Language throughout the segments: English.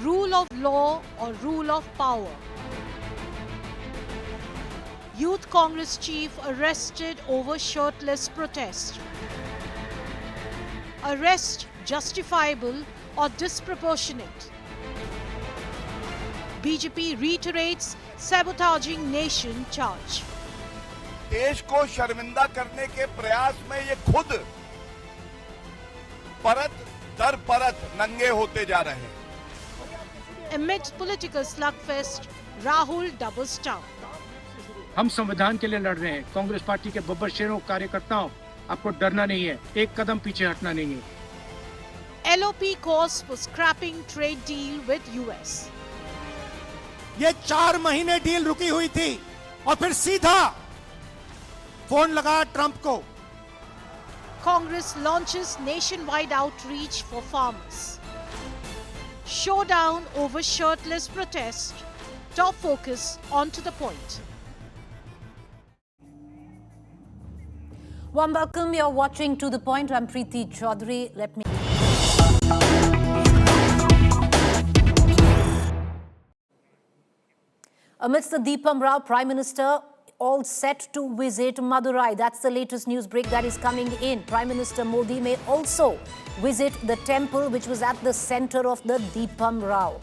rule of law or rule of power? Youth Congress chief arrested over shirtless protest. Arrest justifiable or disproportionate? BJP reiterates sabotaging nation charge. देश को शर्मिंदा करने के प्रयास में ये खुद परत दर परत नंगे होते जा रहे हैं. Amid political slugfest, Rahul doubles down. हम संविधान के लिए लड़ रहे हैं. कांग्रेस पार्टी के बब्बर शेरों कार्यकर्ताओं, आपको डरना नहीं है. एक कदम पीछे हटना नहीं है. LOP calls for scrapping trade deal with US. ये 4 महीने डील रुकी हुई थी और फिर सीधा फोन लगा ट्रंप को. Congress launches nationwide outreach for farmers. Showdown over shirtless protest. Top focus on to the point. Warm welcome. You're watching To The Point. I'm Preeti Chaudhary. Let me... Amidst the Deepam Rao, Prime Minister all set to visit Madurai. That's the latest news break that is coming in. Prime Minister Modi may also visit the temple which was at the center of the Deepam Rao.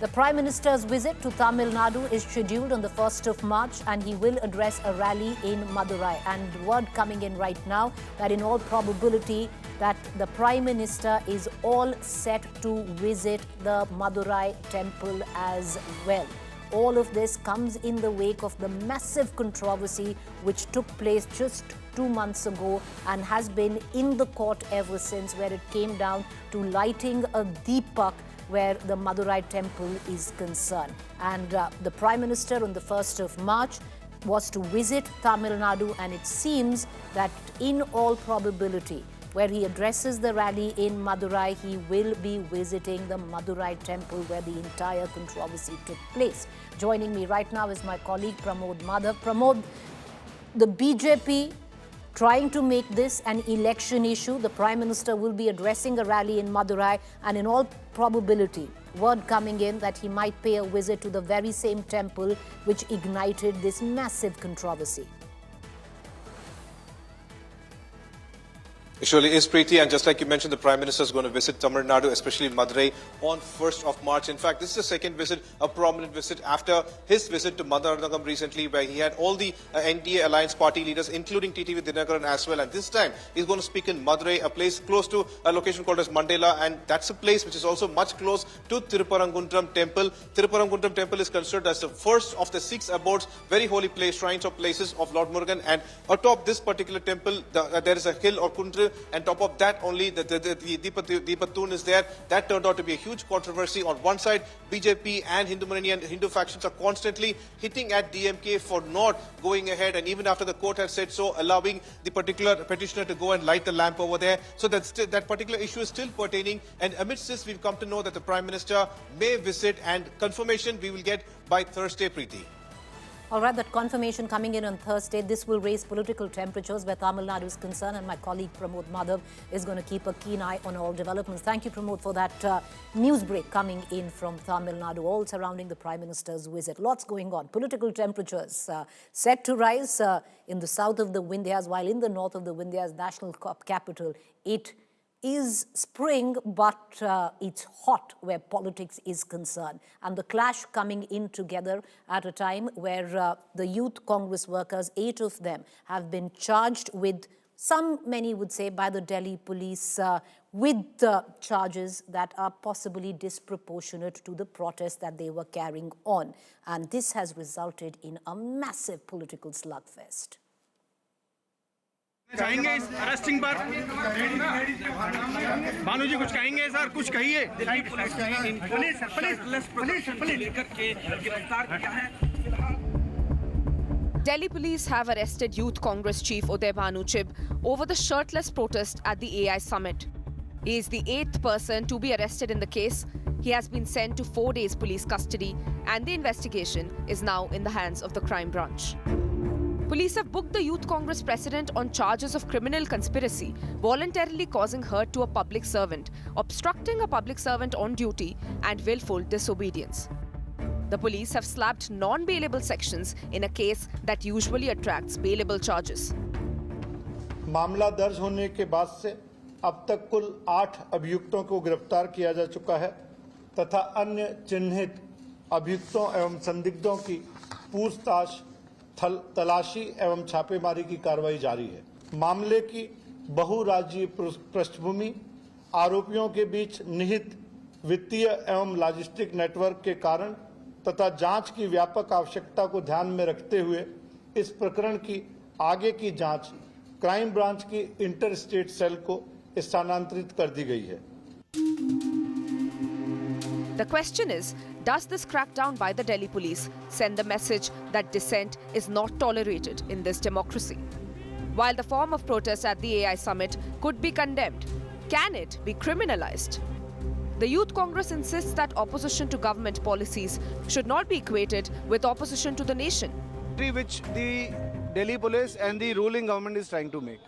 The Prime Minister's visit to Tamil Nadu is scheduled on the 1st of March and he will address a rally in Madurai. And word coming in right now that in all probability that the Prime Minister is all set to visit the Madurai temple as well. All of this comes in the wake of the massive controversy which took place just 2 months ago and has been in the court ever since, where it came down to lighting a deepak where the Madurai temple is concerned. And the Prime Minister on the 1st of March was to visit Tamil Nadu, and it seems that in all probability, where he addresses the rally in Madurai, he will be visiting the Madurai temple where the entire controversy took place. Joining me right now is my colleague Pramod Madhav. Pramod, the BJP trying to make this an election issue. The Prime Minister will be addressing a rally in Madurai, and in all probability, word coming in that he might pay a visit to the very same temple which ignited this massive controversy. It surely is, Preeti, and just like you mentioned, the Prime Minister is going to visit Tamil Nadu, especially Madurai, on 1st of March. In fact, this is the second visit, a prominent visit after his visit to Madurai recently, where he had all the NDA alliance party leaders, including TTV Dinakaran as well. And this time, he's going to speak in Madurai, a place close to a location called as Mandela, and that's a place which is also much close to Tirupparankunram Temple. Tirupparankunram Temple is considered as the first of the 6 abodes, very holy place, shrines or places of Lord Murugan. And atop this particular temple, there is a hill or kundra, and top of that only the Deepatun is there. That turned out to be a huge controversy. On one side, BJP and Hindu Munnani and Hindu factions are constantly hitting at DMK for not going ahead, and even after the court had said so, allowing the particular petitioner to go and light the lamp over there. So that particular issue is still pertaining, and amidst this, we've come to know that the Prime Minister may visit, and confirmation we will get by Thursday, Preeti. All right, that confirmation coming in on Thursday. This will raise political temperatures where Tamil Nadu is concerned, and my colleague Pramod Madhav is going to keep a keen eye on all developments. Thank you, Pramod, for that news break coming in from Tamil Nadu, all surrounding the Prime Minister's visit. Lots going on. Political temperatures set to rise in the south of the Vindhyas, while in the north of the Vindhyas, national capital, it is spring, but it's hot where politics is concerned. And the clash coming in together at a time where the Youth Congress workers, 8 of them, have been charged with, many would say, by the Delhi police, with charges that are possibly disproportionate to the protest that they were carrying on. And this has resulted in a massive political slugfest. चाहेंगे इस arresting पर भानु जी कुछ कहेंगे sir कुछ कहिए Delhi police have arrested Youth Congress chief Uday Chib over the shirtless protest at the AI summit. He is the 8th person to be arrested in the case. He has been sent to 4 days police custody, and the investigation is now in the hands of the crime branch. Police have booked the Youth Congress president on charges of criminal conspiracy, voluntarily causing hurt to a public servant, obstructing a public servant on duty, and willful disobedience. The police have slapped non-bailable sections in a case that usually attracts bailable charges. मामला दर्ज होने के बाद से अब तक कुल 8 अभियुक्तों को गिरफ्तार किया जा चुका है तथा अन्य चिन्हित अभियुक्तों एवं संदिग्धों की पूछताछ, तलाशी एवं छापेमारी की कार्रवाई जारी है। मामले की बहुराज्यीय पृष्ठभूमि, आरोपियों के बीच निहित वित्तीय एवं लॉजिस्टिक नेटवर्क के कारण तथा जांच की व्यापक आवश्यकता को ध्यान में रखते हुए इस प्रकरण की आगे की जांच क्राइम ब्रांच की इंटर स्टेट सेल को स्थानांतरित कर दी गई है। The question is, does this crackdown by the Delhi police send the message that dissent is not tolerated in this democracy? While the form of protest at the AI summit could be condemned, can it be criminalized? The Youth Congress insists that opposition to government policies should not be equated with opposition to the nation. Which the Delhi police and the ruling government is trying to make.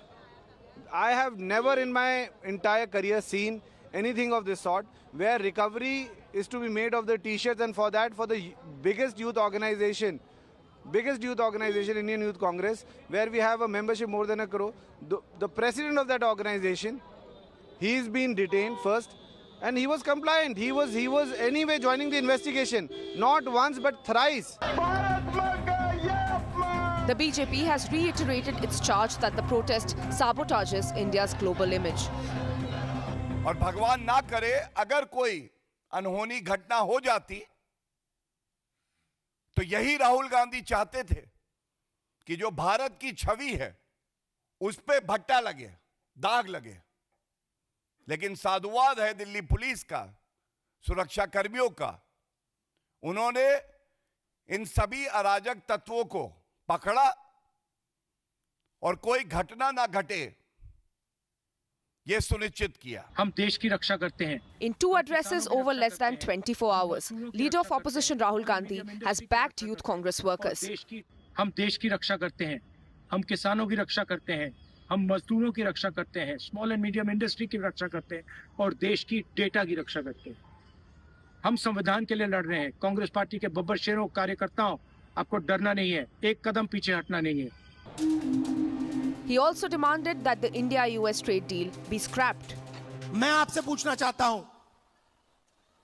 I have never in my entire career seen anything of this sort where recovery is to be made of the t-shirts, and for that, for the biggest youth organization, Indian Youth Congress, where we have a membership more than a crore, the president of that organization, he's been detained first, and he was compliant. He was anyway joining the investigation, not once but thrice. The BJP has reiterated its charge that the protest sabotages India's global image. और भगवान ना करे अगर कोई अनहोनी घटना हो जाती तो यही राहुल गांधी चाहते थे कि जो भारत की छवि है उस पे भट्टा लगे, दाग लगे। लेकिन साधुवाद है दिल्ली पुलिस का, सुरक्षा कर्मियों का, उन्होंने इन सभी अराजक तत्वों को पकड़ा और कोई घटना ना घटे ये सुनिश्चित किया। हम देश की रक्षा करते हैं। In two addresses over less than 24 hours, leader of opposition Rahul Gandhi has backed Youth Congress workers. हम देश की रक्षा करते हैं, हम किसानों की रक्षा करते हैं, हम मजदूरों की रक्षा करते हैं, स्मॉल एंड मीडियम इंडस्ट्री की रक्षा करते हैं और देश की डेटा की रक्षा करते हैं। हम संविधान के लिए लड़ रहे हैं। कांग्रेस पार्टी के बब्बर शेरों कार्यकर्ताओं, आपको डरना नहीं है, एक कदम पीछे हटना नहीं है। He also demanded that the India-US trade deal be scrapped. मैं आपसे पूछना चाहता हूं,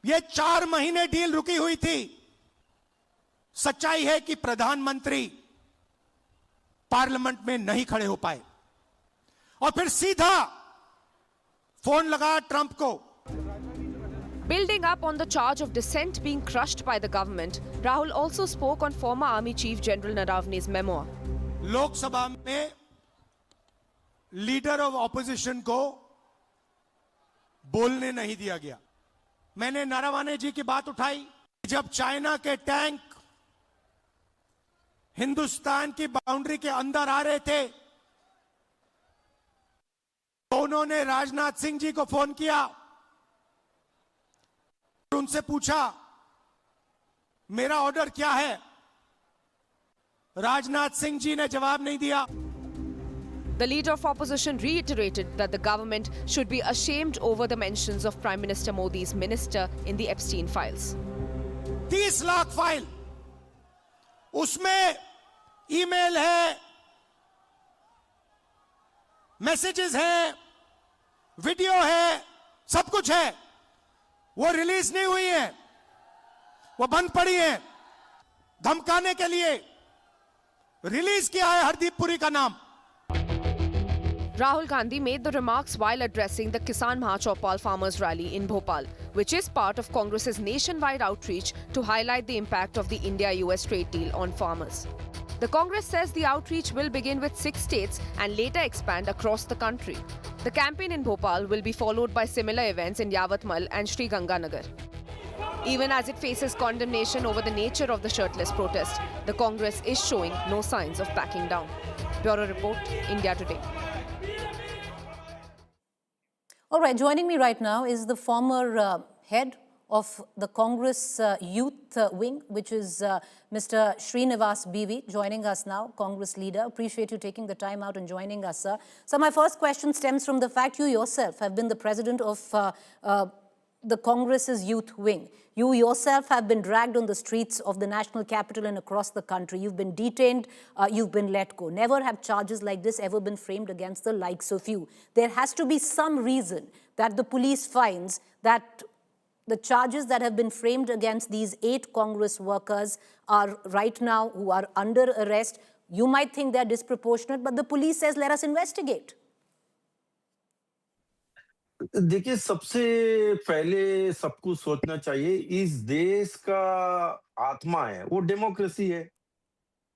ये 4 महीने डील रुकी हुई थी। सच्चाई है कि प्रधानमंत्री पार्लियामेंट में नहीं खड़े हो पाए और फिर सीधा फोन लगा ट्रंप को। Building up on the charge of dissent being crushed by the government, Rahul also spoke on former Army Chief General Naravne's memoir. Lok Sabha में लीडर ऑफ ऑपोजिशन को बोलने नहीं दिया गया। मैंने नारावाने जी की बात उठाई। जब चाइना के टैंक हिंदुस्तान की बाउंड्री के अंदर आ रहे थे तो उन्होंने राजनाथ सिंह जी को फोन किया, उनसे पूछा मेरा ऑर्डर क्या है। राजनाथ सिंह जी ने जवाब नहीं दिया। The leader of opposition reiterated that the government should be ashamed over the mentions of Prime Minister Modi's minister in the Epstein files. 30 lakh file, उसमें ईमेल है, मैसेजेस हैं, वीडियो है, सब कुछ है। वो रिलीज नहीं हुई है, वो बंद पड़ी है। धमकाने के लिए रिलीज किया है हरदीप पुरी का नाम। Rahul Gandhi made the remarks while addressing the Kisan Mahachopal farmers rally in Bhopal, which is part of Congress's nationwide outreach to highlight the impact of the India-US trade deal on farmers. The Congress says the outreach will begin with 6 states and later expand across the country. The campaign in Bhopal will be followed by similar events in Yavatmal and Sri Ganganagar. Even as it faces condemnation over the nature of the shirtless protest, the Congress is showing no signs of backing down. Bureau Report, India Today. All right, joining me right now is the former head of the Congress youth wing, which is Mr. Srinivas BV, joining us now, Congress leader. Appreciate you taking the time out and joining us, sir. So my first question stems from the fact you yourself have been the president of the Congress's youth wing. You yourself have been dragged on the streets of the national capital and across the country. You've been detained, you've been let go. Never have charges like this ever been framed against the likes of you. There has to be some reason that the police finds that the charges that have been framed against these 8 Congress workers are right now who are under arrest. You might think they're disproportionate, but the police says, let us investigate. देखिए, सबसे पहले सबको सोचना चाहिए, इस देश का आत्मा है वो डेमोक्रेसी है।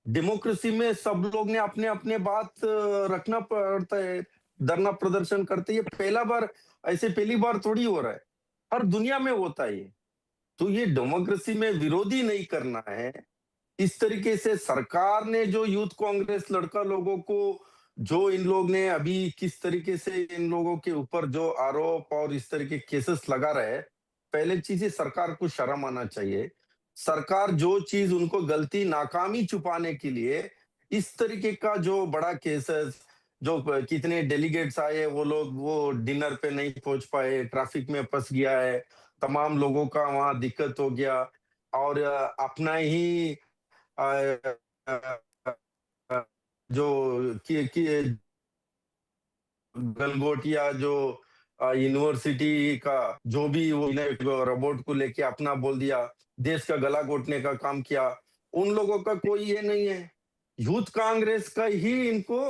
डेमोक्रेसी में सब लोग ने अपने अपने बात रखना पड़ता है, धरना प्रदर्शन करते। ये पहला बार, ऐसे पहली बार थोड़ी हो रहा है, हर दुनिया में होता है ये। तो ये डेमोक्रेसी में विरोधी नहीं करना है। इस तरीके से सरकार ने जो यूथ कांग्रेस लड़का लोगों को, जो इन लोग ने अभी किस तरीके से इन लोगों के ऊपर जो आरोप और इस तरह के केसेस लगा रहे हैं, पहले चीज है सरकार को शर्म आना चाहिए। सरकार जो चीज उनको गलती नाकामी छुपाने के लिए इस तरीके का जो बड़ा केसेस, जो कितने डेलीगेट्स आए, वो लोग वो डिनर पे नहीं पहुंच पाए, ट्रैफिक में फंस गया है, तमाम लोगों का वहां दिक्कत हो गया, और अपना ही जो गलगोटिया जो यूनिवर्सिटी का जो भी वो रोबोट को लेके अपना बोल दिया, देश का गला घोटने का काम किया, उन लोगों का कोई ये नहीं है। यूथ कांग्रेस का ही इनको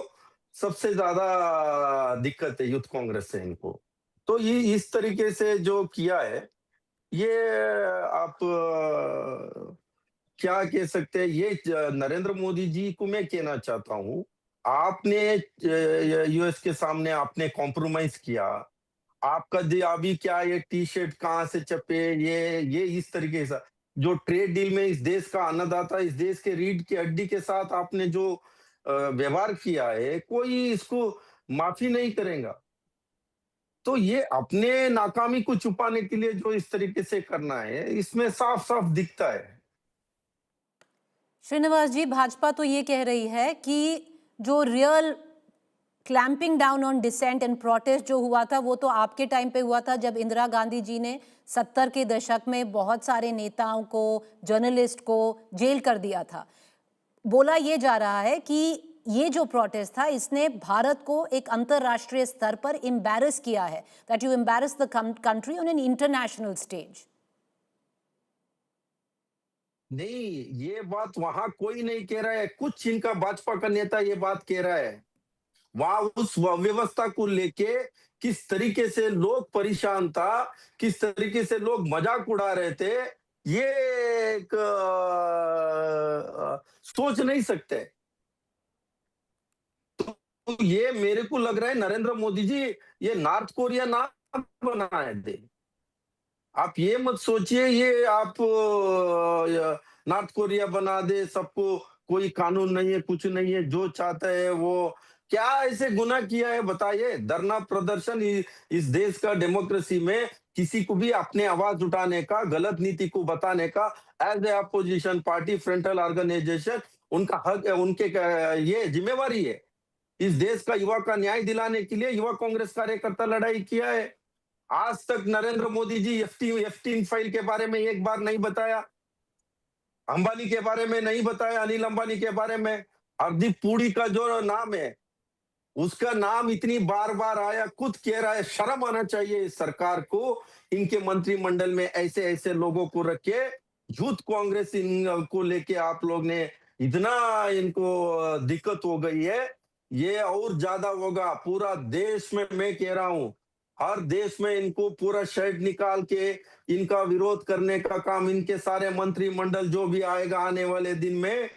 सबसे ज्यादा दिक्कत है, यूथ कांग्रेस से इनको। तो ये इस तरीके से जो किया है, ये आप क्या कह सकते हैं, ये नरेंद्र मोदी जी को मैं कहना चाहता हूं, आपने यूएस के सामने आपने कॉम्प्रोमाइज किया। आपका अभी क्या ये टी शर्ट कहां से छपे, ये इस तरीके से जो ट्रेड डील में इस देश का अन्नदाता, इस देश के रीढ़ की हड्डी के साथ आपने जो व्यवहार किया है, कोई इसको माफी नहीं करेगा। तो ये अपने नाकामी को छुपाने के लिए जो इस तरीके से करना है, इसमें साफ साफ दिखता है। श्रीनिवास जी, भाजपा तो ये कह रही है कि जो real clamping down on dissent and protest जो हुआ था, वो तो आपके टाइम पे हुआ था, जब इंदिरा गांधी जी ने 70 के दशक में बहुत सारे नेताओं को, जर्नलिस्ट को जेल कर दिया था। बोला ये जा रहा है कि ये जो प्रोटेस्ट था, इसने भारत को एक अंतरराष्ट्रीय स्तर पर एम्बैरस किया है, that you embarrass the country on an international stage. नहीं, ये बात वहां कोई नहीं कह रहा है, कुछ इनका भाजपा का नेता ये बात कह रहा है। वहां उस व्यवस्था को लेके किस तरीके से लोग परेशान था, किस तरीके से लोग मजाक उड़ा रहे थे, ये एक सोच नहीं सकते। तो ये मेरे को लग रहा है नरेंद्र मोदी जी ये नॉर्थ कोरिया ना बनाए दे। आप ये मत सोचिए ये आप नॉर्थ कोरिया बना दे, सबको कोई कानून नहीं है, कुछ नहीं है, जो चाहता है वो। क्या ऐसे गुनाह किया है बताइए? धरना प्रदर्शन इस देश का डेमोक्रेसी में किसी को भी अपने आवाज उठाने का, गलत नीति को बताने का, as a opposition party, frontal organisation, उनका हक है, उनके ये जिम्मेवारी है। इस देश का युवा का न्याय दिलाने के लिए युवा कांग्रेस कार्यकर्ता लड़ाई किया है। आज तक नरेंद्र मोदी जी F-18 फाइल के बारे में एक बार नहीं बताया, अंबानी के बारे में नहीं बताया, अनिल अंबानी के बारे में। हरदीप पुरी का जो नाम है, उसका नाम इतनी बार बार आया, खुद कह रहा है। शर्म आना चाहिए इस सरकार को, इनके मंत्रिमंडल में ऐसे ऐसे लोगों को रखे। यूथ कांग्रेस इनको लेके आप लोग ने इतना इनको दिक्कत हो गई है, ये और ज्यादा होगा। पूरा देश में मैं कह रहा हूं, हर देश में इनको पूरा शर्ट निकाल के इनका विरोध करने का काम, इनके सारे मंत्रिमंडल जो भी आएगा आने वाले दिन में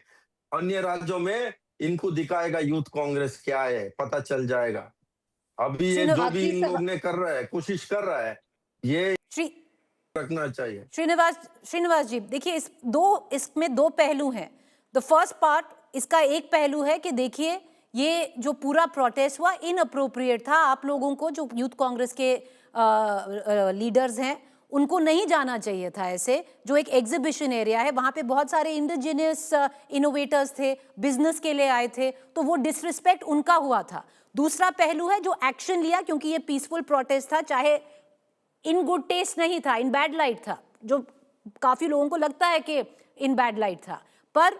अन्य राज्यों में, इनको दिखाएगा यूथ कांग्रेस क्या है, पता चल जाएगा। अभी ये जो भी इन लोग ने कर रहा है, कोशिश कर रहा है, ये रखना चाहिए। श्रीनिवास जी, देखिए इसमें दो पहलू हैं। द फर्स्ट पार्ट, इसका एक पहलू है कि देखिए ये जो पूरा प्रोटेस्ट हुआ इनअप्रोप्रिएट था। आप लोगों को, जो यूथ कांग्रेस के लीडर्स हैं, उनको नहीं जाना चाहिए था ऐसे, जो एक एग्जीबिशन एरिया है, वहाँ पे बहुत सारे इंडिजिनियस इनोवेटर्स थे, बिजनेस के लिए आए थे, तो वो डिसरिस्पेक्ट उनका हुआ था। दूसरा पहलू है जो एक्शन लिया, क्योंकि ये पीसफुल प्रोटेस्ट था, चाहे इन गुड टेस्ट नहीं था, इन बैड लाइट था, जो काफ़ी लोगों को लगता है कि इन बैड लाइट था, पर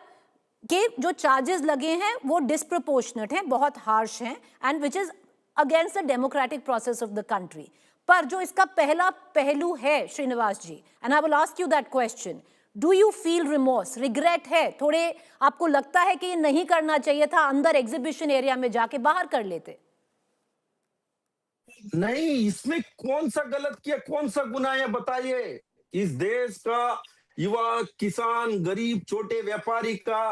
के जो चार्जेस लगे हैं वो डिस्प्रपोर्शनेट हैं, बहुत हार्श हैं, and which is against the democratic process of the country. पर जो इसका पहला पहलू है Srinivas ji, and I will ask you that question, do you feel remorse, regret है, थोड़े आपको लगता है कि ये नहीं करना चाहिए था, अंदर एग्जीबिशन एरिया में जाके बाहर कर लेते? नहीं, इसमें कौन सा गलत किया, कौन सा गुनाह है बताइए। इस देश का युवा, किसान, गरीब, छोटे व्यापारी का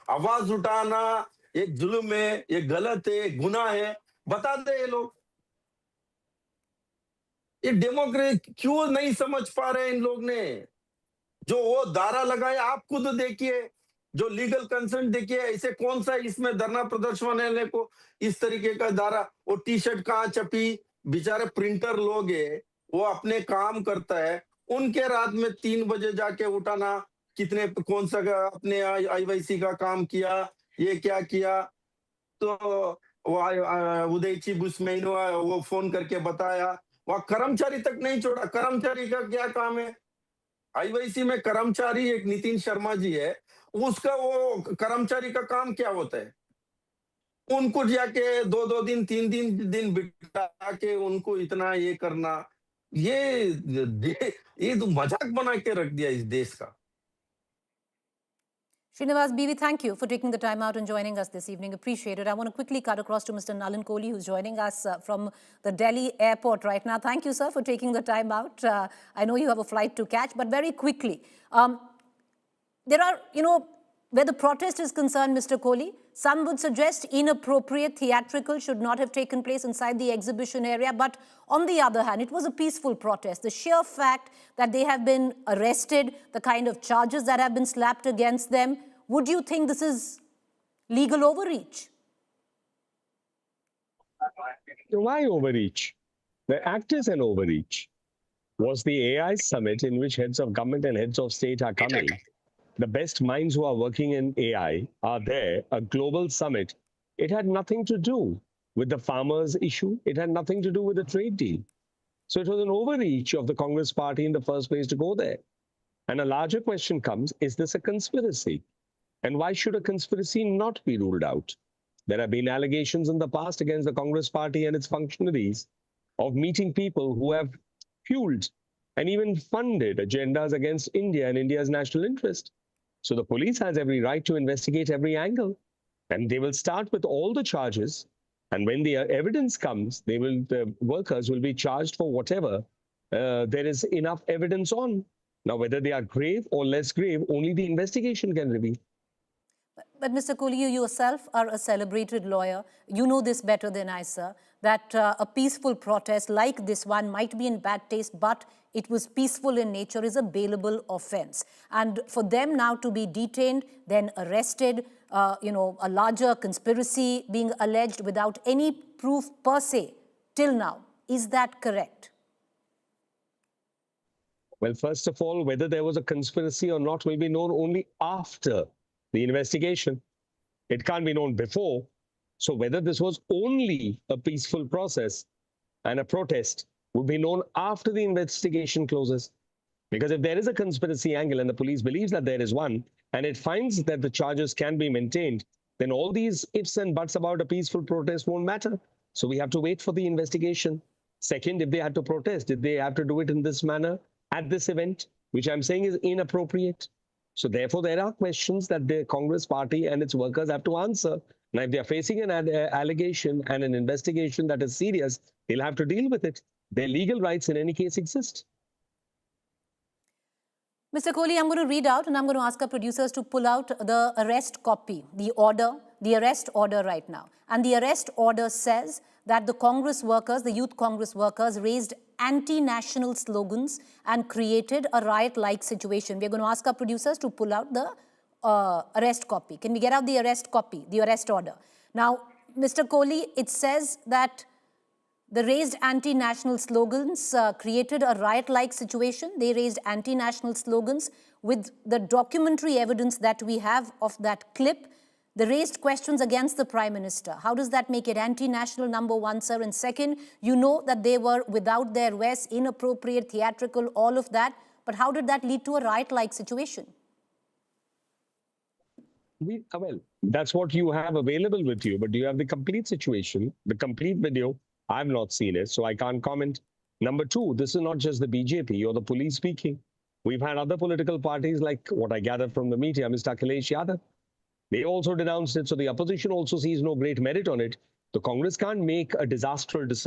आवाज उठाना एक जुल्म है, ये गलत है, गुनाह है, बता दे ये लोग। ये डेमोक्रेसी क्यों नहीं समझ पा रहे इन लोग ने? जो वो दारा लगाया, आप खुद देखिए, जो लीगल कंसर्न देखिए, ऐसे कौन सा इसमें धरना प्रदर्शन वाले को इस तरीके का दारा, वो टी शर्ट कहाँ छपी, बेचारे प्रिंटर लोग है, वो अपने काम करता है, उनके रात में 3 बजे जाके उठाना, कितने कौन सा अपने आईवाईसी का काम किया, ये क्या किया, तो वो उदय चिब उसमें वो फोन करके बताया, वहां कर्मचारी तक नहीं छोड़ा। कर्मचारी का क्या काम है? आईवाईसी में कर्मचारी एक नितिन शर्मा जी है, उसका वो कर्मचारी का काम क्या होता है? उनको जाके 2-2 दिन 3 दिन बिठा के उनको इतना ये करना, ये तो मजाक बना के रख दिया इस देश का। Srinivas BV, thank you for taking the time out and joining us this evening. Appreciate it. I want to quickly cut across to Mr. Nalin Kohli, who's joining us from the Delhi airport right now. Thank you, sir, for taking the time out. I know you have a flight to catch, but very quickly. There are, where the protest is concerned, Mr. Kohli, some would suggest inappropriate theatrical should not have taken place inside the exhibition area. But on the other hand, it was a peaceful protest. The sheer fact that they have been arrested, the kind of charges that have been slapped against them, would you think this is legal overreach? Why overreach? The act is an overreach. Was the AI summit in which heads of government and heads of state are coming? The best minds who are working in AI are there, a global summit. It had nothing to do with the farmers' issue. It had nothing to do with the trade deal. So it was an overreach of the Congress party in the first place to go there. And a larger question comes, is this a conspiracy? And why should a conspiracy not be ruled out? There have been allegations in the past against the Congress party and its functionaries of meeting people who have fueled and even funded agendas against India and India's national interest. So the police has every right to investigate every angle, and they will start with all the charges. And when the evidence comes, the workers will be charged for whatever there is enough evidence on. Now, whether they are grave or less grave, only the investigation can reveal. But Mr. Kohli, you yourself are a celebrated lawyer. You know this better than I, sir, that a peaceful protest like this one might be in bad taste, but it was peaceful in nature, is a bailable offense. And for them now to be detained, then arrested, a larger conspiracy being alleged without any proof per se till now, is that correct? Well, first of all, whether there was a conspiracy or not will be known only after the investigation. It can't be known before. So whether this was only a peaceful process and a protest would be known after the investigation closes. Because if there is a conspiracy angle and the police believes that there is one, and it finds that the charges can be maintained, then all these ifs and buts about a peaceful protest won't matter. So we have to wait for the investigation. Second, if they had to protest, did they have to do it in this manner at this event, which I'm saying is inappropriate? So therefore, there are questions that the Congress party and its workers have to answer. Now, if they are facing an allegation and an investigation that is serious, they'll have to deal with it. Their legal rights in any case exist. Mr. Kohli, I'm going to read out and I'm going to ask our producers to pull out the arrest copy, the arrest order right now. And the arrest order says that the Congress workers, the youth Congress workers, raised anti-national slogans and created a riot-like situation. We're going to ask our producers to pull out the arrest copy. Can we get out the arrest copy, the arrest order? Now, Mr. Kohli, it says that The raised anti-national slogans created a riot-like situation. They raised anti-national slogans with the documentary evidence that we have of that clip. They raised questions against the Prime Minister. How does that make it anti-national, number one, sir? And second, you know that they were without their vest, inappropriate, theatrical, all of that. But how did that lead to a riot-like situation? Well, that's what you have available with you, but do you have the complete situation, the complete video? I've not seen it, so I can't comment. Number two, this is not just the BJP or the police speaking. We've had other political parties, like what I gathered from the media, Mr. Akhilesh Yadav. They also denounced it, so the opposition also sees no great merit on it. The Congress can't make a disastrous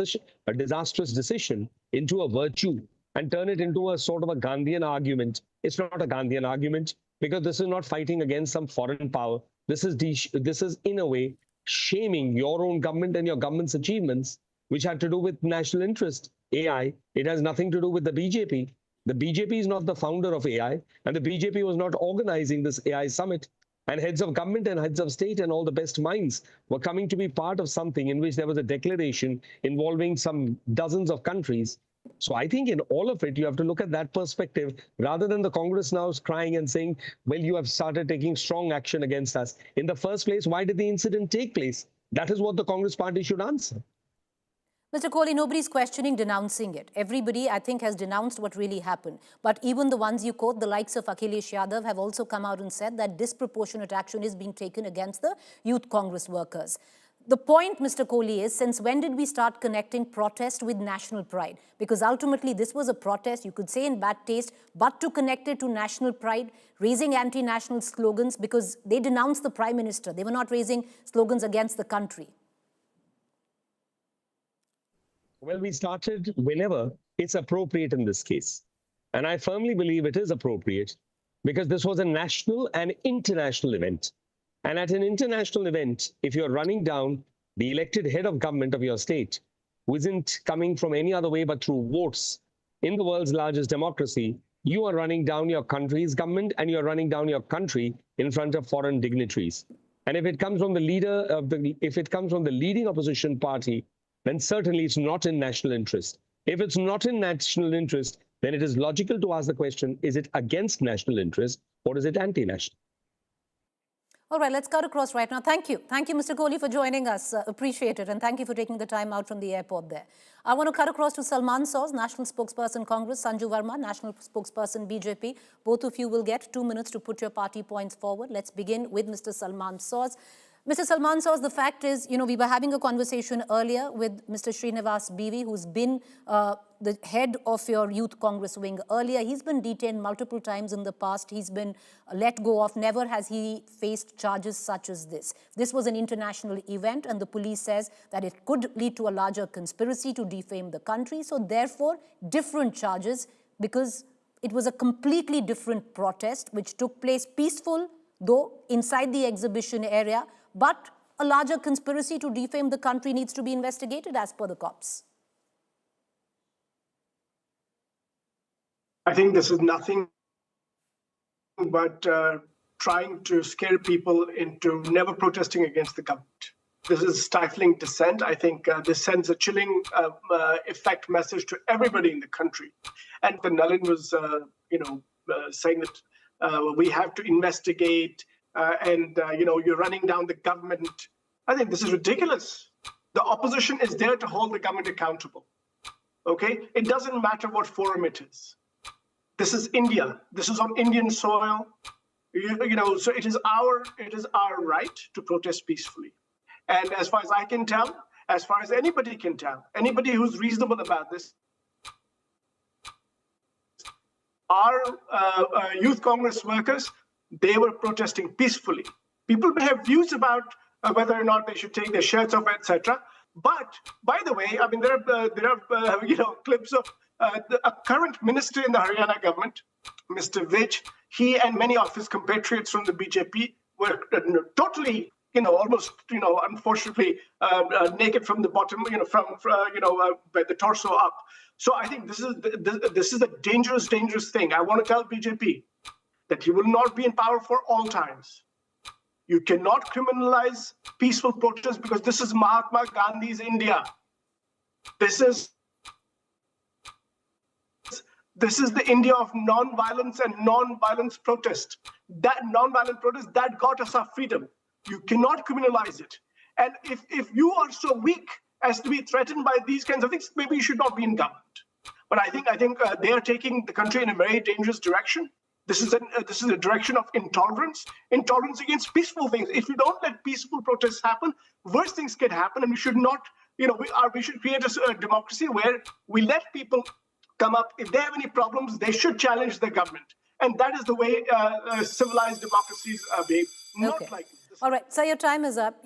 decision into a virtue and turn it into a sort of a Gandhian argument. It's not a Gandhian argument because this is not fighting against some foreign power. This is in a way shaming your own government and your government's achievements, which had to do with national interest, AI. It has nothing to do with the BJP. The BJP is not the founder of AI, and the BJP was not organizing this AI summit. And heads of government and heads of state and all the best minds were coming to be part of something in which there was a declaration involving some dozens of countries. So I think in all of it, you have to look at that perspective rather than the Congress now crying and saying, well, you have started taking strong action against us. In the first place, why did the incident take place? That is what the Congress party should answer. Mr. Kohli, nobody's questioning, denouncing it. Everybody, I think, has denounced what really happened. But even the ones you quote, the likes of Akhilesh Yadav, have also come out and said that disproportionate action is being taken against the Youth Congress workers. The point, Mr. Kohli, is since when did we start connecting protest with national pride? Because ultimately this was a protest, you could say in bad taste, but to connect it to national pride, raising anti-national slogans because they denounced the Prime Minister. They were not raising slogans against the country. Well, we started whenever it's appropriate in this case. And I firmly believe it is appropriate because this was a national and international event. And at an international event, if you're running down the elected head of government of your state, who isn't coming from any other way but through votes in the world's largest democracy, you are running down your country's government and you're running down your country in front of foreign dignitaries. And if it comes from the leading opposition party, then certainly it's not in national interest. If it's not in national interest, then it is logical to ask the question, is it against national interest or is it anti-national? All right, let's cut across right now. Thank you. Thank you, Mr. Kohli, for joining us. Appreciate it. And thank you for taking the time out from the airport there. I want to cut across to Salman Soz, National Spokesperson Congress, Sanju Verma, National Spokesperson BJP. Both of you will get 2 minutes to put your party points forward. Let's begin with Mr. Salman Soz. Mr. Salman Soz, the fact is, we were having a conversation earlier with Mr. Srinivas BV, who's been the head of your Youth Congress wing earlier. He's been detained multiple times in the past. He's been let go of. Never has he faced charges such as this. This was an international event, and the police says that it could lead to a larger conspiracy to defame the country. So therefore, different charges, because it was a completely different protest, which took place peaceful, though inside the exhibition area, but a larger conspiracy to defame the country needs to be investigated as per the cops. I think this is nothing but trying to scare people into never protesting against the government. This is stifling dissent. I think this sends a chilling effect message to everybody in the country. And the Nalin was, saying that we have to investigate you're running down the government. I think this is ridiculous. The opposition is there to hold the government accountable. Okay? It doesn't matter what forum it is. This is India. This is on Indian soil. So it is our right to protest peacefully. And as far as I can tell, as far as anybody can tell, anybody who's reasonable about this, our Youth Congress workers, they were protesting peacefully. People may have views about whether or not they should take their shirts off, etc. But by the way, I mean there are clips of a current minister in the Haryana government, Mr. Vij. He and many of his compatriots from the BJP were totally, almost, unfortunately, naked from the bottom, by the torso up. So I think this is a dangerous thing. I want to tell BJP that you will not be in power for all times. You cannot criminalize peaceful protest because this is Mahatma Gandhi's India. This is the India of non-violence and non-violence protest. That non-violent protest that got us our freedom. You cannot criminalize it. And if you are so weak as to be threatened by these kinds of things, maybe you should not be in government. But I think they are taking the country in a very dangerous direction. This is a direction of intolerance against peaceful things. If you don't let peaceful protests happen, worse things can happen, and we should not. We should create a democracy where we let people come up. If they have any problems, they should challenge the government, and that is the way civilized democracies behave. Not like this. All right, so your time is up.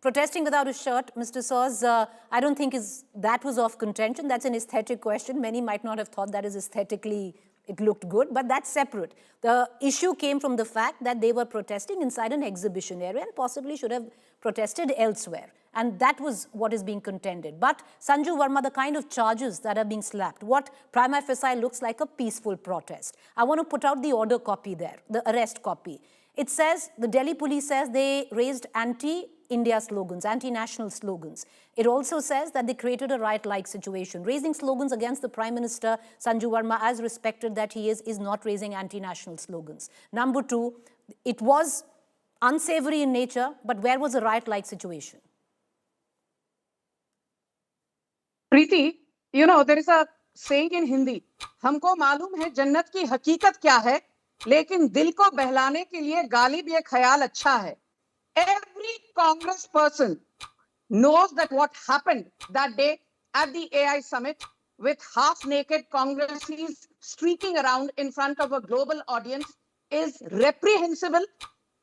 Protesting without a shirt, Mr. Soz, I don't think that was of contention. That's an aesthetic question. Many might not have thought that is aesthetically, it looked good, but that's separate. The issue came from the fact that they were protesting inside an exhibition area and possibly should have protested elsewhere. And that was what is being contended. But Sanju Verma, the kind of charges that are being slapped, what prima facie looks like a peaceful protest. I want to put out the order copy there, the arrest copy. It says, the Delhi police says they raised anti-India slogans, anti-national slogans. It also says that they created a riot-like situation. Raising slogans against the Prime Minister, Sanju Verma, as respected that he is not raising anti-national slogans. Number two, it was unsavory in nature, but where was a riot-like situation? Preeti, there is a saying in Hindi, हमको मालूम है जन्नत की हकीकत क्या है, लेकिन दिल को बहलाने के लिए गालिब ये ख्याल अच्छा है. Every Congress person knows that what happened that day at the AI summit with half-naked Congressies streaking around in front of a global audience is reprehensible,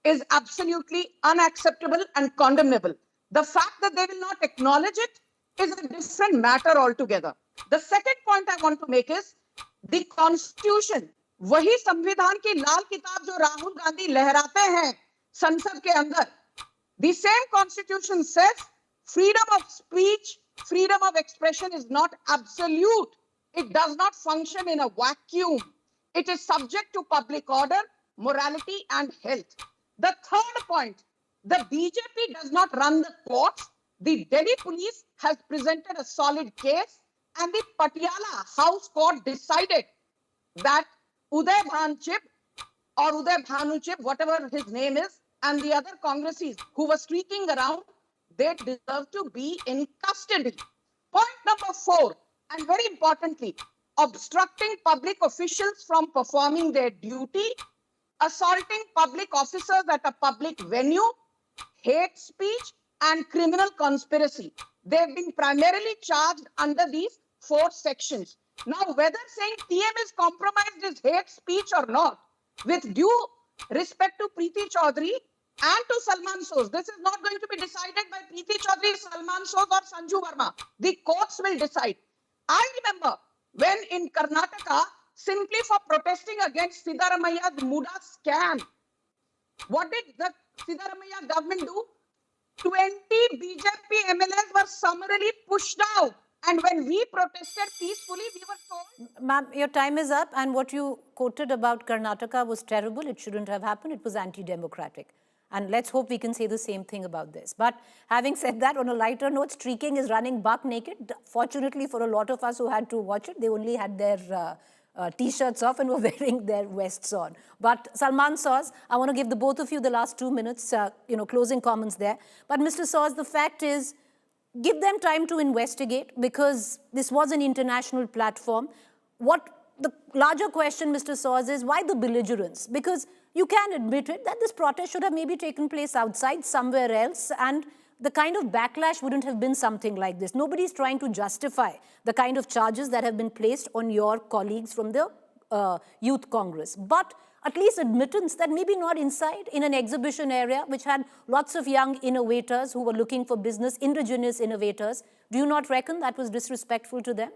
is absolutely unacceptable and condemnable. The fact that they will not acknowledge it is a different matter altogether. The second point I want to make is the Constitution, वही संविधान की लाल किताब जो राहुल गांधी लहराते हैं संसद के अंदर. The same Constitution says freedom of speech, freedom of expression is not absolute. It does not function in a vacuum. It is subject to public order, morality and health. The third point, the BJP does not run the courts. The Delhi police has presented a solid case and the Patiala House Court decided that Uday Chib or Uday Bhanu Chib, whatever his name is, and the other Congressies who were streaking around, they deserve to be in custody. Point number 4, and very importantly, obstructing public officials from performing their duty, assaulting public officers at a public venue, hate speech, and criminal conspiracy. They've been primarily charged under these 4 sections. Now, whether saying PM is compromised is hate speech or not, with due respect to Preeti Chaudhary and to Salman Soz, this is not going to be decided by Preeti Chaudhary, Salman Soz or Sanju Verma. The courts will decide. I remember when in Karnataka, simply for protesting against Siddaramaia's Muda scam, what did the Siddaramaiya government do? 20 BJP MLAs were summarily pushed out. And when we protested peacefully, we were told... Ma'am, your time is up. And what you quoted about Karnataka was terrible. It shouldn't have happened. It was anti-democratic. And let's hope we can say the same thing about this. But having said that, on a lighter note, streaking is running buck naked. Fortunately for a lot of us who had to watch it, they only had their T-shirts off and were wearing their vests on. But Salman Soz, I want to give the both of you the last 2 minutes, closing comments there. But Mr. Soz, the fact is, give them time to investigate because this was an international platform. What the larger question, Mr. Soz, is why the belligerence? Because you can admit it that this protest should have maybe taken place outside somewhere else and the kind of backlash wouldn't have been something like this. Nobody's trying to justify the kind of charges that have been placed on your colleagues from the Youth Congress. But at least admittance that maybe not inside, in an exhibition area which had lots of young innovators who were looking for business, indigenous innovators. Do you not reckon that was disrespectful to them?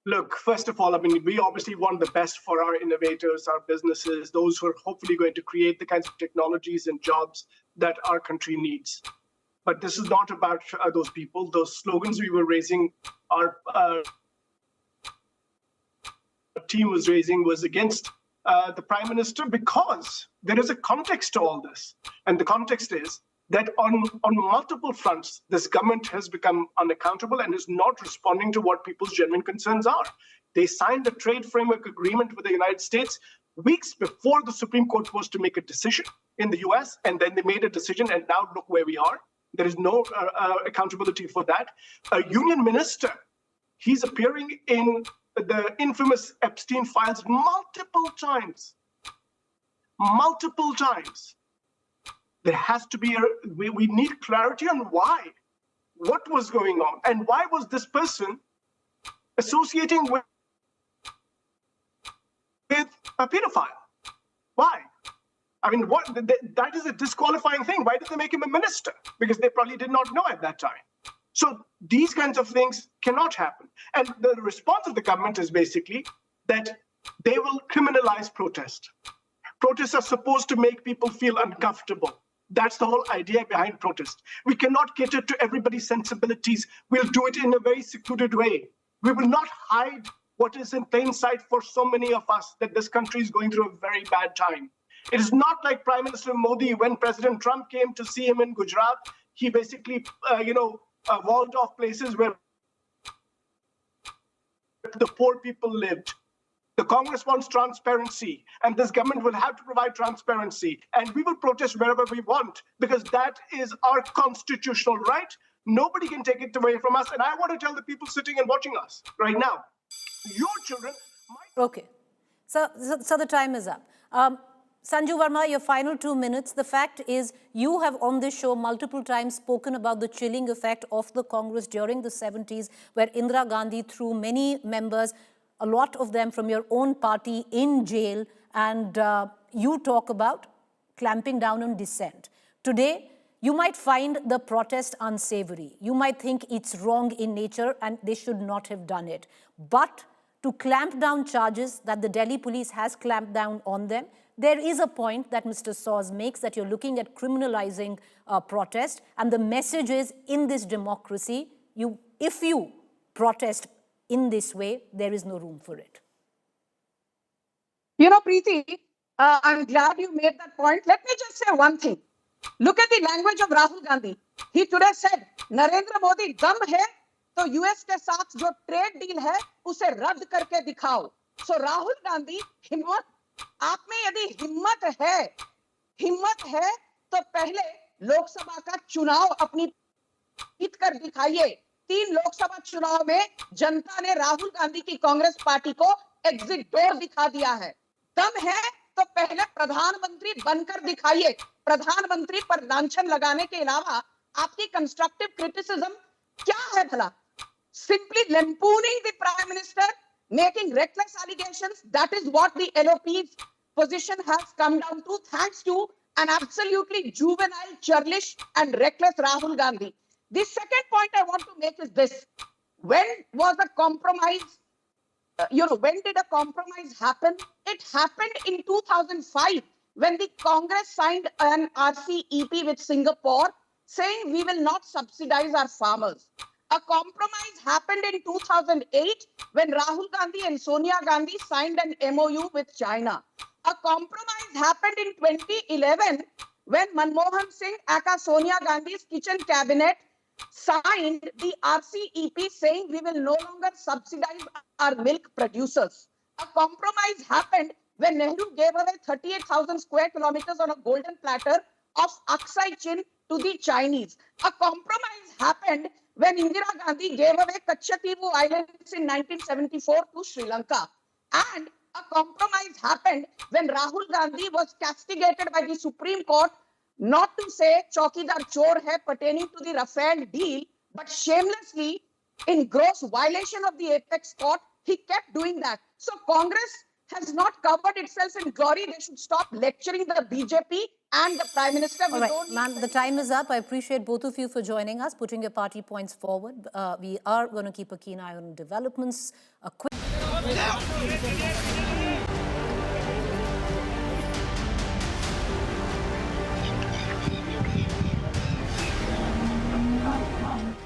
Look, first of all, we obviously want the best for our innovators, our businesses, those who are hopefully going to create the kinds of technologies and jobs that our country needs. But this is not about those people. Those slogans we were raising, our team was raising, was against the Prime Minister because there is a context to all this. And the context is that on multiple fronts, this government has become unaccountable and is not responding to what people's genuine concerns are. They signed a trade framework agreement with the United States weeks before the Supreme Court was to make a decision in the US, and then they made a decision, and now look where we are. There is no accountability for that. A union minister, he's appearing in the infamous Epstein files multiple times. Multiple times. There has to be we need clarity on why. What was going on? And why was this person associating with a pedophile? Why? I mean, that is a disqualifying thing. Why did they make him a minister? Because they probably did not know at that time. So these kinds of things cannot happen. And the response of the government is basically that they will criminalize protest. Protests are supposed to make people feel uncomfortable. That's the whole idea behind protest. We cannot cater to everybody's sensibilities. We'll do it in a very secluded way. We will not hide what is in plain sight for so many of us, that this country is going through a very bad time. It is not like Prime Minister Modi, when President Trump came to see him in Gujarat, he basically, walled off places where the poor people lived. The Congress wants transparency, and this government will have to provide transparency. And we will protest wherever we want, because that is our constitutional right. Nobody can take it away from us. And I want to tell the people sitting and watching us right now, your children might... Okay. So the time is up. Sanju Verma, your final 2 minutes. The fact is, you have on this show multiple times spoken about the chilling effect of the Congress during the 70s, where Indira Gandhi threw many members, a lot of them from your own party, in jail, and you talk about clamping down on dissent. Today, you might find the protest unsavory. You might think it's wrong in nature and they should not have done it. But to clamp down charges that the Delhi police has clamped down on them, there is a point that Mr. Soz makes, that you're looking at criminalizing protest, and the message is, in this democracy, if you protest in this way, there is no room for it. You know, Preeti, I'm glad you made that point. Let me just say one thing. Look at the language of Rahul Gandhi. He today said, Narendra Modi, dam hai, to US ke saath jo trade deal hai, use radd karke dikhao. So Rahul Gandhi, himmat, आप में यदि हिम्मत है तो पहले लोकसभा का चुनाव अपनी जीत कर दिखाइए। 3 लोकसभा चुनाव में जनता ने राहुल गांधी की कांग्रेस पार्टी को एग्जिट डोर दिखा दिया है। दम है तो पहले प्रधानमंत्री बनकर दिखाइए। प्रधानमंत्री पर लांछन लगाने के अलावा आपकी कंस्ट्रक्टिव क्रिटिसिज्म क्या है भला? Simply lampooning the Prime Minister, making reckless allegations, that is what the LOP's position has come down to, thanks to an absolutely juvenile, churlish and reckless Rahul Gandhi. The second point I want to make is this. When was a compromise, when did a compromise happen? It happened in 2005 when the Congress signed an RCEP with Singapore saying we will not subsidize our farmers. A compromise happened in 2008 when Rahul Gandhi and Sonia Gandhi signed an MOU with China. A compromise happened in 2011 when Manmohan Singh, aka Sonia Gandhi's kitchen cabinet, signed the RCEP saying we will no longer subsidize our milk producers. A compromise happened when Nehru gave away 38,000 square kilometers on a golden platter of Aksai Chin to the Chinese. A compromise happened when Indira Gandhi gave away Kachativu Islands in 1974 to Sri Lanka. And a compromise happened when Rahul Gandhi was castigated by the Supreme Court not to say Chaukidar Chor hai pertaining to the Rafale deal, but shamelessly, in gross violation of the apex court, he kept doing that. So Congress has not covered itself in glory. They should stop lecturing the BJP and the Prime Minister. All right, ma'am, the time is up. I appreciate both of you for joining us, putting your party points forward. We are going to keep a keen eye on developments. A quick...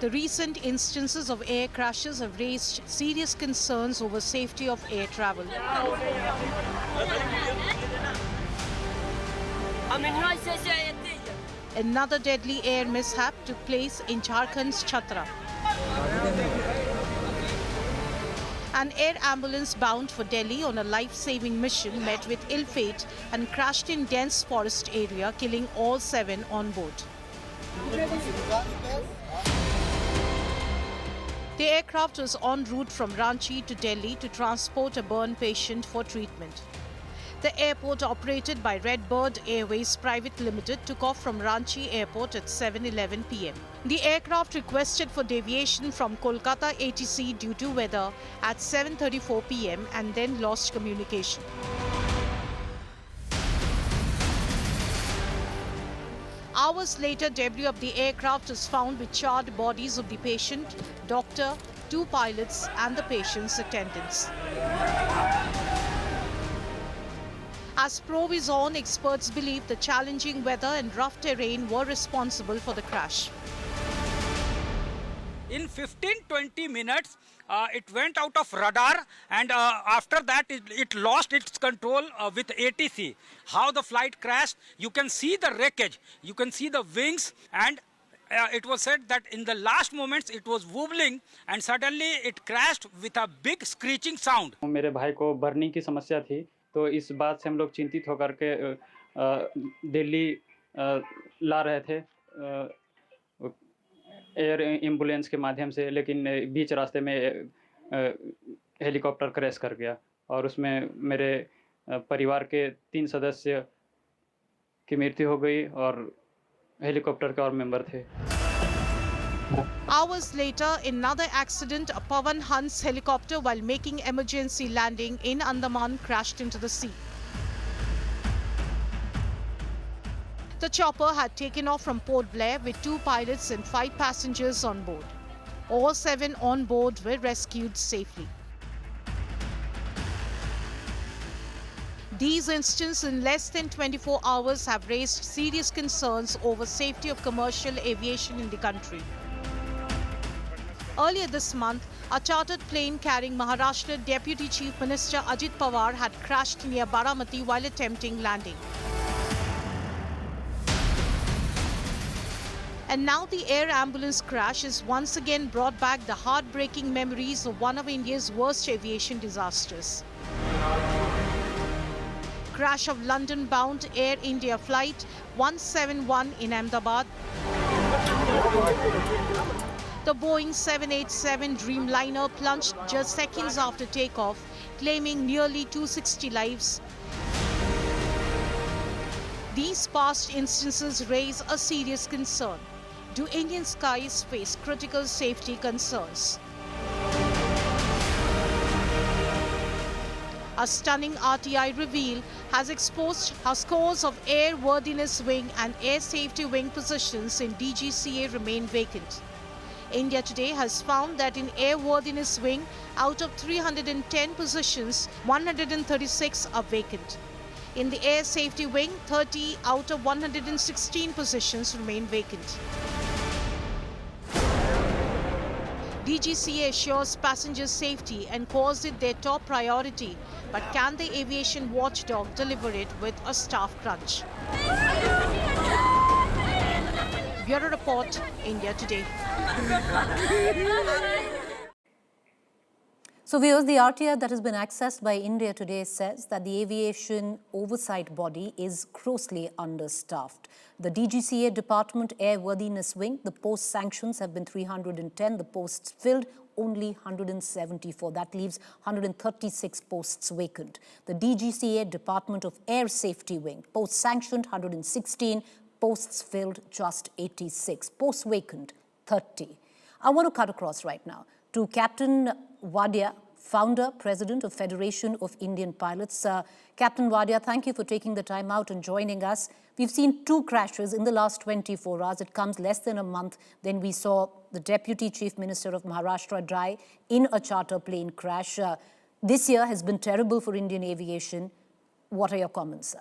The recent instances of air crashes have raised serious concerns over safety of air travel. Another deadly air mishap took place in Jharkhand's Chhatra. An air ambulance bound for Delhi on a life-saving mission met with ill fate and crashed in dense forest area, killing all 7 on board. The aircraft was en route from Ranchi to Delhi to transport a burn patient for treatment. The airport, operated by Redbird Airways Private Limited, took off from Ranchi Airport at 7:11 p.m. The aircraft requested for deviation from Kolkata ATC due to weather at 7:34 p.m. and then lost communication. Hours later, debris of the aircraft was found with charred bodies of the patient, doctor, 2 pilots and the patient's attendants. As probe is on, experts believe the challenging weather and rough terrain were responsible for the crash. In 15-20 minutes, it went out of radar, and after that it lost its control with ATC. How the flight crashed, you can see the wreckage, you can see the wings, and it was said that in the last moments it was wobbling and suddenly it crashed with a big screeching sound. मेरे भाई को burning की समस्या थी, तो इस बात से हम लोग चिंतित होकर के दिल्ली ला रहे थे एयर एम्बुलेंस के माध्यम से, लेकिन बीच रास्ते में हेलीकॉप्टर क्रैश कर गया और उसमें मेरे परिवार के 3 सदस्य की मृत्यु हो गई और हेलीकॉप्टर के और मेंबर थे. Hours later, another accident, a Pawan Hans helicopter while making emergency landing in Andaman crashed into the sea. The chopper had taken off from Port Blair with 2 pilots and 5 passengers on board. All 7 on board were rescued safely. These incidents in less than 24 hours have raised serious concerns over safety of commercial aviation in the country. Earlier this month, a chartered plane carrying Maharashtra Deputy Chief Minister Ajit Pawar had crashed near Baramati while attempting landing. And now the air ambulance crash has once again brought back the heartbreaking memories of one of India's worst aviation disasters. Crash of London-bound Air India flight 171 in Ahmedabad. The Boeing 787 Dreamliner plunged just seconds after takeoff, claiming nearly 260 lives. These past instances raise a serious concern. Do Indian skies face critical safety concerns? A stunning RTI reveal has exposed how scores of Airworthiness Wing and Air Safety Wing positions in DGCA remain vacant. India today has found that in Airworthiness Wing, out of 310 positions, 136 are vacant. In the Air Safety Wing, 30 out of 116 positions remain vacant. DGCA assures passengers' safety and calls it their top priority, but can the aviation watchdog deliver it with a staff crunch? Bureau Report, India Today. So viewers, the RTI that has been accessed by India Today says that the aviation oversight body is grossly understaffed. The DGCA Department Airworthiness Wing, the post sanctions have been 310, the posts filled only 174. That leaves 136 posts vacant. The DGCA Department of Air Safety Wing, post sanctioned 116, posts filled just 86, posts vacant 30. I want to cut across right now to Captain Wadia, founder, president of Federation of Indian Pilots. Captain Wadia, thank you for taking the time out and joining us. We've seen 2 crashes in the last 24 hours. It comes less than a month. Then we saw the Deputy Chief Minister of Maharashtra die in a charter plane crash. This year has been terrible for Indian aviation. What are your comments, sir?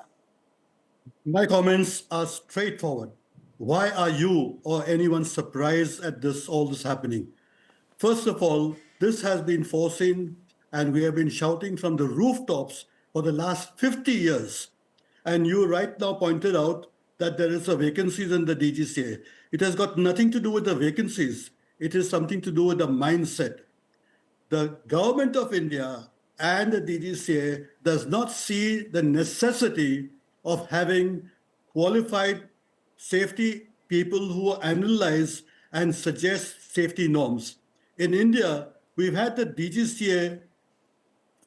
My comments are straightforward. Why are you or anyone surprised at all this happening? First of all, this has been foreseen and we have been shouting from the rooftops for the last 50 years. And you right now pointed out that there is a vacancies in the DGCA. It has got nothing to do with the vacancies. It is something to do with the mindset. The government of India and the DGCA does not see the necessity of having qualified safety people who analyze and suggest safety norms. In India, we've had the DGCA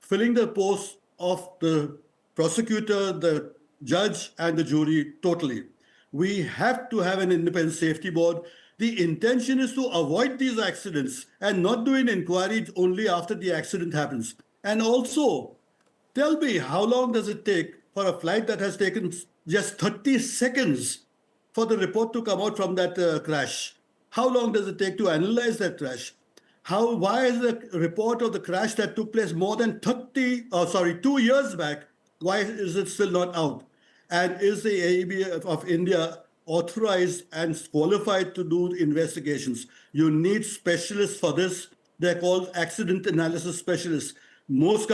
filling the post of the prosecutor, the judge, and the jury totally. We have to have an independent safety board. The intention is to avoid these accidents and not do an inquiry only after the accident happens. And also, tell me, how long does it take for a flight that has taken just 30 seconds for the report to come out from that crash? How long does it take to analyze that crash? Why is the report of the crash that took place more than 2 years back, why is it still not out? And is the AEB of India authorized and qualified to do investigations? You need specialists for this. They're called accident analysis specialists. Most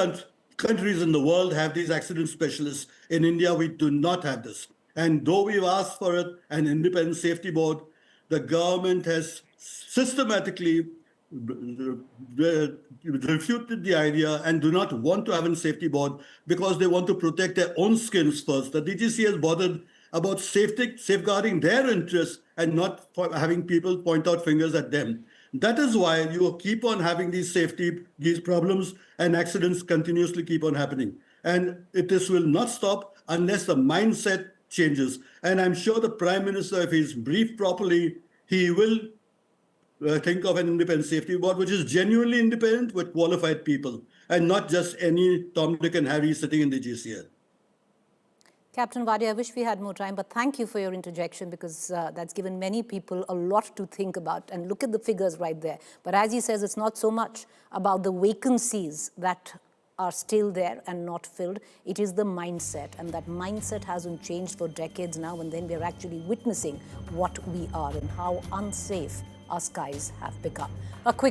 countries in the world have these accident specialists. In India, we do not have this. And though we've asked for an independent safety board, the government has systematically refuted the idea and do not want to have a safety board because they want to protect their own skins first. The DGCA is bothered about safeguarding their interests and not for having people point out fingers at them. That is why you keep on having these problems and accidents continuously keep on happening. And this will not stop unless the mindset changes. And I'm sure the Prime Minister, if he's briefed properly, he will think of an independent safety board, which is genuinely independent with qualified people and not just any Tom, Dick and Harry sitting in the DGCA. Captain Wadia, I wish we had more time, but thank you for your interjection because that's given many people a lot to think about. And look at the figures right there. But as he says, it's not so much about the vacancies that are still there and not filled. It is the mindset, and that mindset hasn't changed for decades now, and then we're actually witnessing what we are and how unsafe our skies have become. A quick